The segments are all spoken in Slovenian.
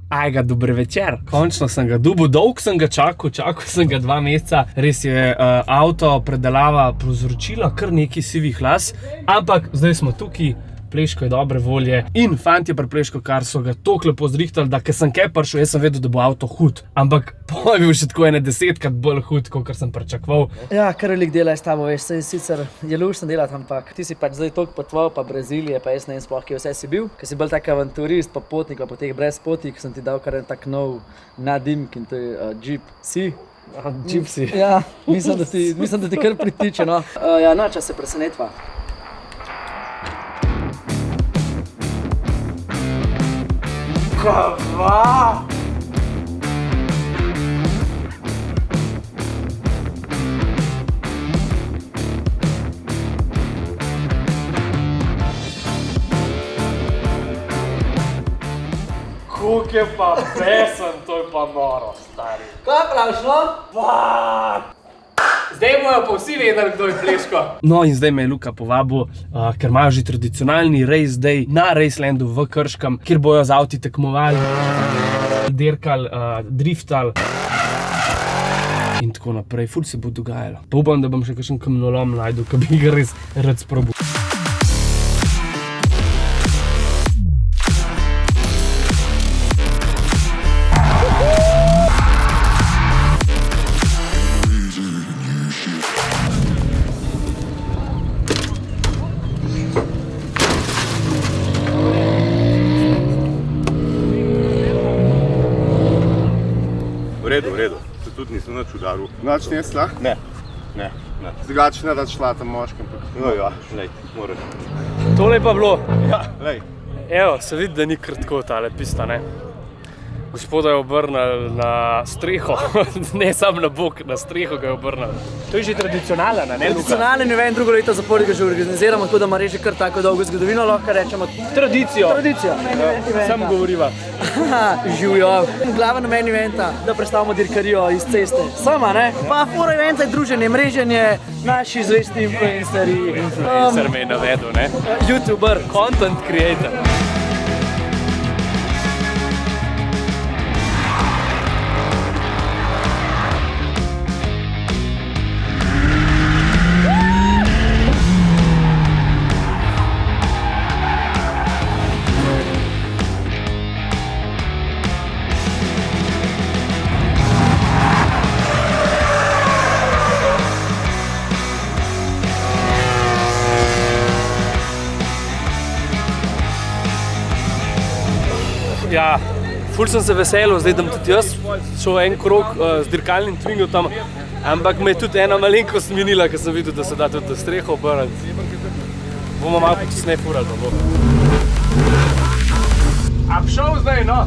Ajga, dober večer. Končno sem ga dobil, dolg sem ga čakal sem ga 2 meseca. Res je avto, predelava povzročila kar nekaj sivih las, ampak zdaj smo tukaj. Pleško je dobre volje in fantje pri Pleško kar so ga toliko lepo zrihtali, da ker sem kaj prišel, jaz sem vedel, da bo avto hud. Ampak je bil še tako 10-krat bolj hud, kot sem pričakoval. Ja, kar velik dela je s tabo, veš, sicer je luštno delati, ampak ti si pač zdaj toliko potoval, pa Brazilije, pa jaz ne vem sploh, kje vse si bil. Ker si bolj tak avanturist, pa potnik, pa po teh brezpotih, sem ti dal kar en tak nov nadimk in to je Gypsy. Gypsy. Ja, mislim, da ti kar pritiče, no. Ja, no, čas se presenetva. Kava! Kuk je pa pesen, to je pa noro, stari. Kaj praviš, no? Zdaj bojo pa vsi vedeli, kdo je Pleško. No in zdaj me je Luka povabil, ker imajo že tradicionalni race day na Racelandu v Krškem, kjer bojo z avti tekmovali, dirkali, driftali in tako naprej. Ful se bo dogajalo. Pa upam, da bom še kakšen kamnolom najdel, ki bi ga res rad sprobal. V redu, se tudi nisem nič udaril. Noč nesla? Ne. Drugače da šla tam moškem. No ja, lej, moraš. Tole je pa bilo. Ja, lej. Evo, se vidi, da ni kratko tale pista, ne? Gospoda je obrnil na streho, ne samo na bok, na streho ga je obrnil. To je že tradicionalen, ne, Luka? Tradicionalen event, drugo leto zapored ga že organiziramo, tako da ima reči kar tako dolgo zgodovino, lahko rečemo Tradicijo. tradicijo. Sam govoriva. Živijo. Glaven namen eventa, da predstavimo dirkarijo iz ceste. Sama, ne? Pa fora eventa je druženje, mreženje, naši zvesti influencerji. Influencer me je navedel, ne? YouTuber. Content creator. Ja, ful sem se veselil, zdaj da bom tudi jaz šel en krog z dirkalnim twingotom, ampak me je tudi ena malenkost minila, ker sem videl, da se da tudi streho obrniti. Bomo malo počasneje furali, pa bo. A bi šel zdaj, no?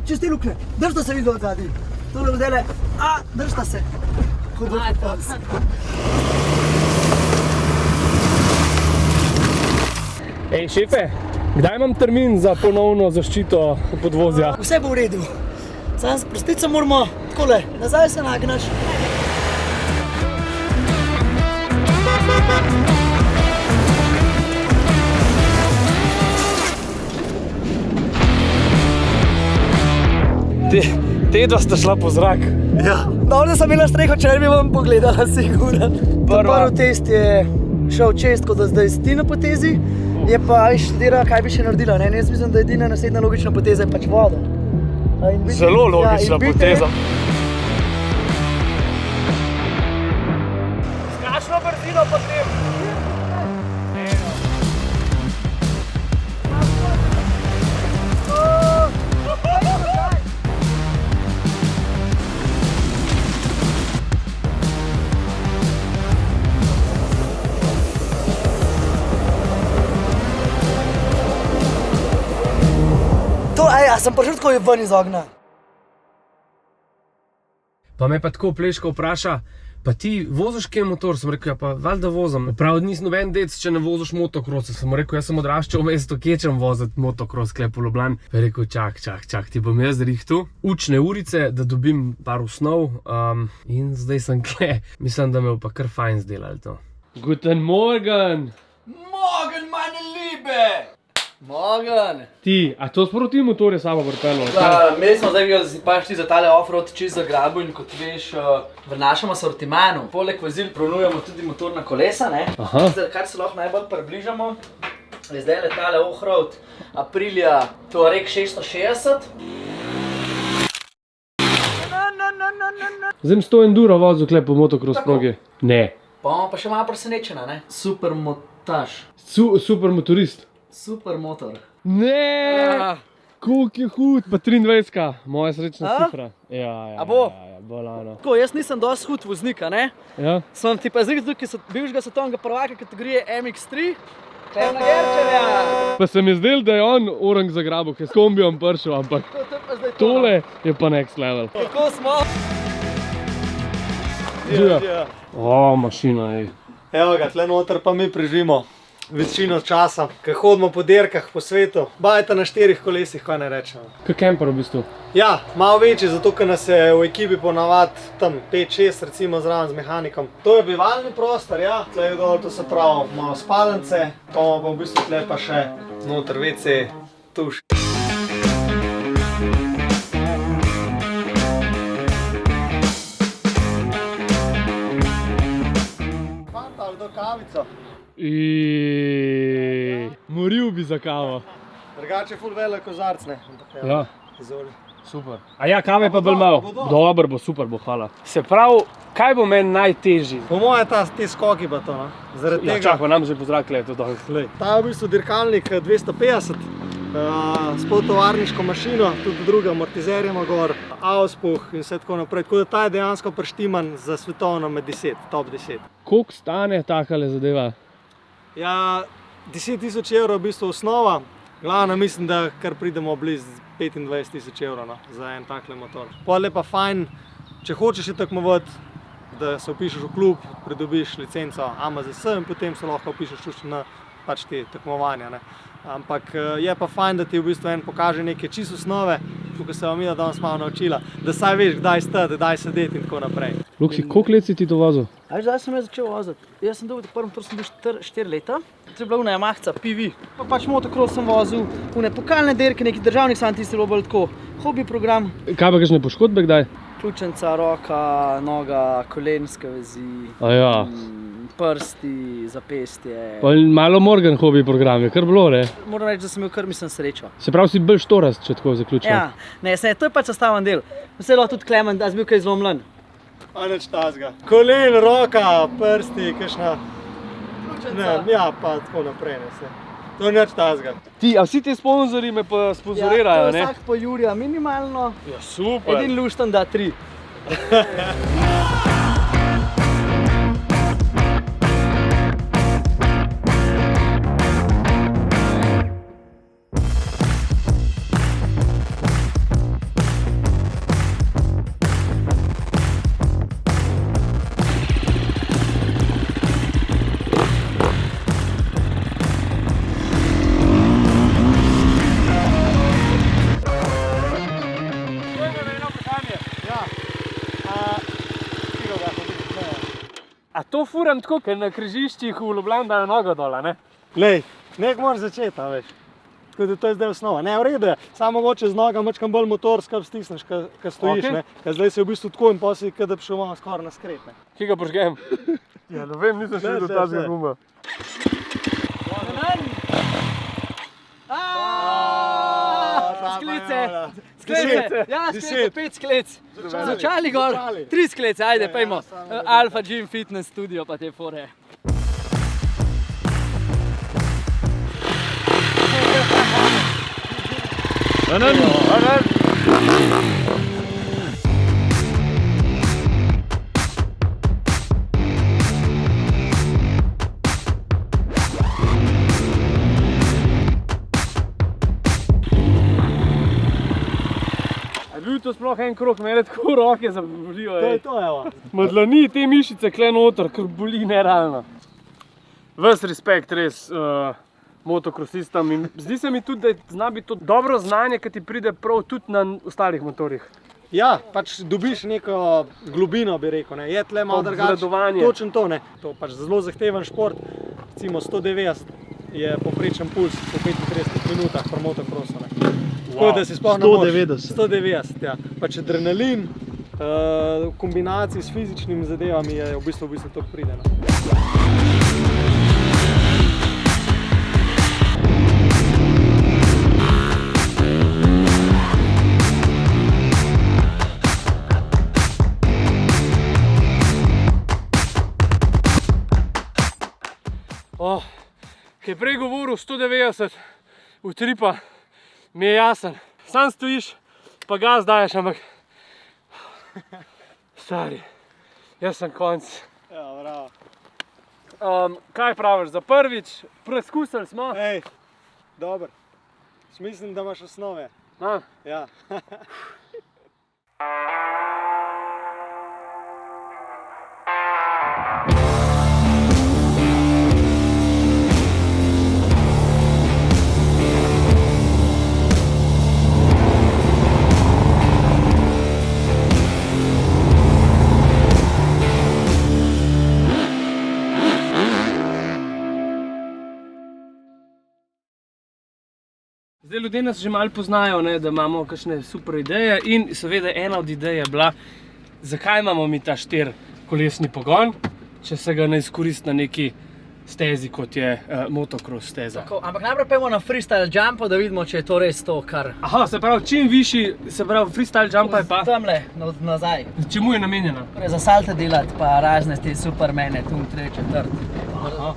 Čez te lukne, držta se videl od zadnji. Tole vzele, držta se. Hudo pas. Ej, šefe, kdaj imam termin za ponovno zaščito podvozja? Vse bo v redu. Samo sprostiti se moramo, takole, nazaj se nagneš. Te dva sta šla po zrak. Ja. Dobro, da sem imela streho, če bi vam pogledala, siguran. Prvi test je šel čez, kot da zdaj si ti na potezi, je pa študira, kaj bi še naredila. Ne? Jaz mislim, da edina naslednja logična poteza je pač voda. Zelo logična poteza. S kakšno brzino potem? Ja, sem prišel tako ven iz ognja. Pa me pa tako Pleško vpraša, pa ti voziš kje motor? Sem rekel, ja pa valjda vozim. Prav nisem noben dec, če ne voziš motokrosa. Sem rekel, jaz sem odraščal v mestu, kje čem voziti motokros, klep v Ljubljani. Pa je rekel, čak, ti bom jaz rihtu. Učne urice, da dobim par osnov in zdaj sem kle. Mislim, da me bo pa kar fajn zdelali to. Guten Morgen! Morgen, meine Liebe! Morgen! Ti, a to sproti motor je samo vrtelo? Mi smo zdaj pašli za tale off-road čisto zagrabil in kot veš, v našem asortimanu poleg vozil ponujamo tudi motorna kolesa, ne? Aha. Kar se lahko najbolj približamo, je zdaj tale off-road Aprilia Touareg 660. Zdaj 100 enduro vozil klep po motocross progi. Ne. Bomo pa še malo presenečena, ne? Super motaž. Super motorist. Super motor. Ne! Koliko je hud, pa 23-ka, moja srečna cifra. Ja, A bo? bolano. Tako, jaz nisem dosti hud voznik, ne? Ja? Sem ti pa zdaj tukaj bivšega svetovnega prvaka kategorije MX3. Klemna Gerčevja! Pa se mi zdel, da je on orang zagrabil, ki je s kombijom prišel, ampak To je pa zdaj tole je pa next level. Kako smo? O, mašina, ej. Evo ga, tle noter pa mi preživimo večino časa, ker hodimo po dirkah po svetu. Bajta na 4 kolesih, kaj ne rečemo. Kaj kemper v bistvu? Ja, malo večji, zato ker nas je v ekipi ponavad tam 5-6 recimo zraven z mehanikom. To je bivalni prostor, ja. Tle je dol, to se pravi, malo spalnice, pa imamo pa v bistvu tle pa še noter WC, tuš. Fanta, kdo kavico? Moril bi za kavo. Drugače je ful velik kozarc, ne? Ja. Izvoli. Super. A ja, kave pa bolj malo. bo. Dober bo, super bo, hvala. Se pravi, kaj bo meni najtežji? Po moje te skoki pa to, no? Zaradi Ja, tega. čak, pa nam že pozrakle je to dol. Glej, ta je v bistvu dirkalnik 250, s poltovarniško mašino, tudi druge amortizerje ima gor, auspuh in vse tako naprej. Tako da ta je dejansko prištiman za svetovno med 10, top 10. Koliko stane takale zadeva? Ja, 10.000 evrov je v bistvu osnova, glavno mislim, da kar pridemo blizu 25.000 evrov, no, za en takle motor. Pol je pa fajn, če hočeš je tekmovati, da se vpišeš v klub, pridobiš licenco AMZS in potem se lahko vpišeš tudi na pač te tekmovanja, ne. Ampak je pa fajn, da ti v bistvu en pokaže neke čisto osnove, tukaj se vam mi danes malo naučila, da saj veš, kdaj stati, kdaj sedeti in tako naprej. Luksi, koliko let si ti to vozil? Zdaj sem jaz začel voziti. Jaz sem dobil prvi motor, sem bil 4 leta. To je bila una Yamaha PV. Pa pač motocross sem vozil, une pokalne dirke, neki državnih sam tisti bilo bolj tako. Hobi program, Kaj pa kakšne poškodbe kdaj? ključnica, roka, noga, kolenske vezi, A ja. prsti, zapestje. Pa malo Morgan hobi program je kar bilo, ne? Moram reči, da sem imel kar srečo. Se pravi, si bolj štorast, če tako zaključim. Ja, ne, to je pač sestaven del. Vse lahko tudi Klemen, da si bil kaj zlomljen. A nič tazga. Kolen, roka, prsti, kakšna... Ne, ja, pa tako naprej, ne vse. To je nič tazga. Ti, a vsi ti sponzorji me pa sponzorirajo, to je vsak po Jurija minimalno, Ja, super. edin luštan da 3. A to furam tako, ker na križiščih v Ljubljani dajo nogo dol, ne? Lej, nek moraš začeti, a veš. Tako da to je zdaj osnova. Ne, v redu je, samo mogoče z noga mačkam bolj motor skrb stisneš, ko stojiš, Okej. ne. Ker zdaj si v bistvu tako in potem si kada bi šel malo skoraj na skret, ne. Kje ga požgem? Ja, ne vem, nisem še Ne, videl ne, tazga ne. guma. Sklice! Deset. Sklece! Ja, sklece, Deset. 5 sklec! Začali gor! Začali. 3 sklece, ajde, pejmo! samo Alfa Gym Fitness Studio pa te fore. to sploh en krog, mene tako roke zabolijo. To je to, evo. Madlani, te mišice kle noter, ker boli nerealno. Ves respekt res motokrosistom in zdi se mi tudi, da zna biti to dobro znanje, ki ti pride prav tudi na ostalih motorjih. Ja, pač dobiš neko globino, bi rekel, ne. Je tle malo drugače. Obvladovanje. Točno to, ne. To pač zelo zahteven šport, recimo 190 je povprečen puls po 35 minutah pri motokrosu, ne. Tako da si sploh ne moreš. 190, ja. Pač adrenalin, v kombinaciji s fizičnimi zadevami je v bistvu to pride, no. Ki je prej govoril 190 utripa, mi je jasen. Sam stojiš, pa gas daješ, ampak stari, jaz sem konc. Ja, bravo. Kaj praviš, za prvič, preizkusili smo? Ej, dober. Mislim, da imaš osnove. Ja. Zdaj ljudje nas že malo poznajo, ne, da imamo kakšne super ideje in seveda ena od idej je bila, zakaj imamo mi ta 4-kolesni pogon, če se ga ne izkoristi na neki stezi, kot je motocross steza. Tako, ampak najprej pojmo na freestyle jumpo, da vidimo, če je to res to, kar... Aha, se pravi, čim višji, se pravi, freestyle jumpa je pa... Tamle, nazaj. Čemu je namenjena? Torej, za salte delati, pa razne te supermene, tu 3, 4. Aha.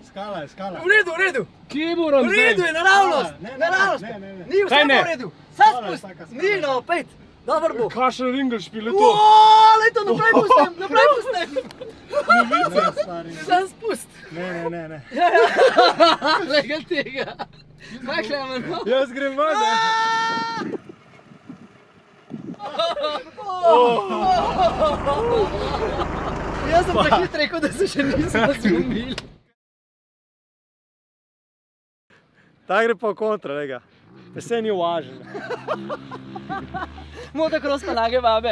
Skala je, skala. V redu. Kje moram zdaj? V redu je, naravnost. Naravnost. Ni vse Kaj ne? v redu. Sam spust. Ni, no, pejt. Dobro bo. Kakšen ringelšpil je to? Lej to, naprej pustim. Sam spust. Ne. Lej ga tega. Kaj Klemen, no? Jaz grem vode. Jaz sem prehit rekel, da se še nismo zumili. Ta gre pa v kontra, lega. Vse ni uvažen. Motocross pa nage babe.